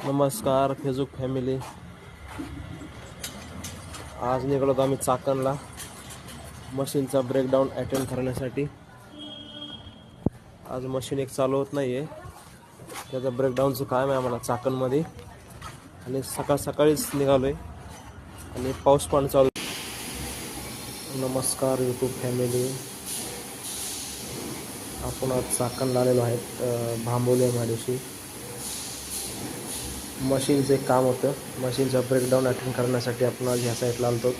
नमस्कार Facebook family. आज निघालो आम्ही चाकणला मशीनचा ब्रेकडाऊन अटेंड करण्यासाठी. आज मशीन एक चालू होत नाही आहे, त्याचं ब्रेकडाऊनचं काम आहे आम्हाला चाकणमध्ये. आणि सकाळीच निघालो आहे आणि पाऊस पण चालू. नमस्कार यूट्यूब फॅमिली. आपण आज चाकणला आलेलो आहेत भांबोली माडीशी. मशीनचं एक काम होतं, मशीनचा ब्रेकडाऊन अटेंड करण्यासाठी आपण आज ह्या साईडला आलो.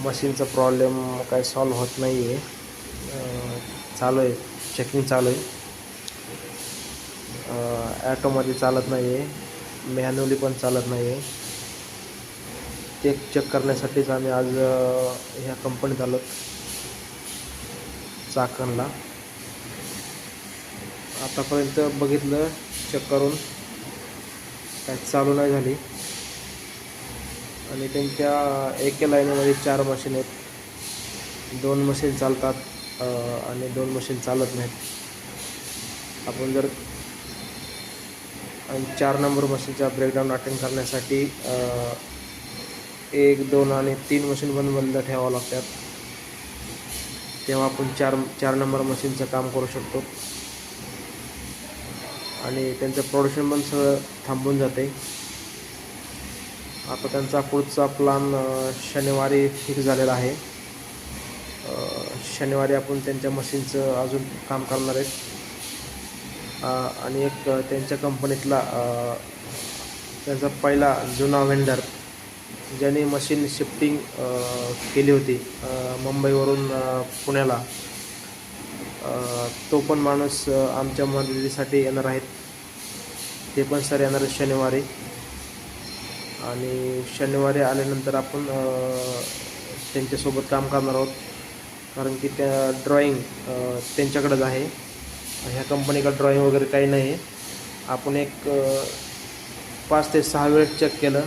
मशीनचा प्रॉब्लेम काय सॉल्व्ह होत नाही आहे, चालू आहे चेकिंग चालू आहे. ॲटोमध्ये चालत नाही आहे, मॅन्युअली पण चालत नाही आहे. ते चेक करण्यासाठीच आम्ही आज ह्या कंपनीत आलो चाकणला. आतापर्यंत बघितलं चेक करून, काय चालू नाही झाली. आणि त्यांच्या एका लाईनीमध्ये 4 मशीन आहेत. 2 मशीन चालतात आणि 2 मशीन चालत नाहीत. आपण जर 4 नंबर मशीनचा ब्रेकडाऊन अटेंड करण्यासाठी 1, 2 आणि 3 मशीन बंद ठेवावं लागतात, तेव्हा आपण 4 नंबर मशीनचं काम करू शकतो. आणि त्यांचं प्रोडक्शन पण सगळं थांबून जाते. आता त्यांचा पुढचा प्लान शनिवारी फिक्स झालेला आहे. शनिवारी आपण त्यांच्या मशीनचं अजून काम करणार आहेत. आणि एक त्यांच्या कंपनीतला त्यांचा पहिला जुना वेंडर ज्याने मशीन शिफ्टिंग केली होती मुंबईवरून पुण्याला, तो पण माणूस आमच्या मदतीसाठी येणार आहेत. ते पण सर येणार आहेत शनिवारी. आणि शनिवारी आल्यानंतर आपण त्यांच्यासोबत काम करणार आहोत, कारण की त्या ड्रॉईंग त्यांच्याकडेच आहे. ह्या कंपनीकडे ड्रॉईंग वगैरे काही नाही आहे. आपण एक 5 ते 6 वेळेस चेक केलं,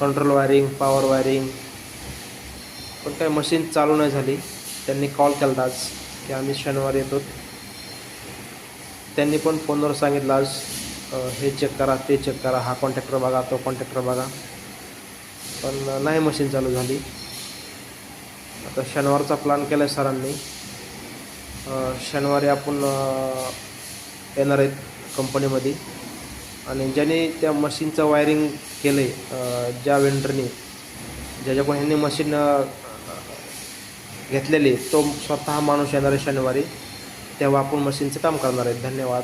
कंट्रोल वायरिंग, पॉवर वायरिंग, पण काय मशीन चालू नाही झाली. त्यांनी कॉल केला आज की आम्ही शनिवारी येतो. त्यांनी पण फोनवर सांगितलं आज हे चेक करा, ते चेक करा, हा कॉन्ट्रॅक्टर बघा, तो कॉन्ट्रॅक्टर बघा, पण नाही मशीन चालू झाली. आता शनिवारचा प्लॅन केला आहे सरांनी. शनिवारी आपण येणार आहेत कंपनीमध्ये. आणि ज्याने त्या मशीनचं वायरिंग केलं आहे, ज्या वेंडरने ज्याच्याकडून ह्यांनी मशीन घेतलेली, तो स्वतः माणूस येणार आहे शनिवारी. तेव्हा आपण मशीनचं काम करणार आहेत. धन्यवाद.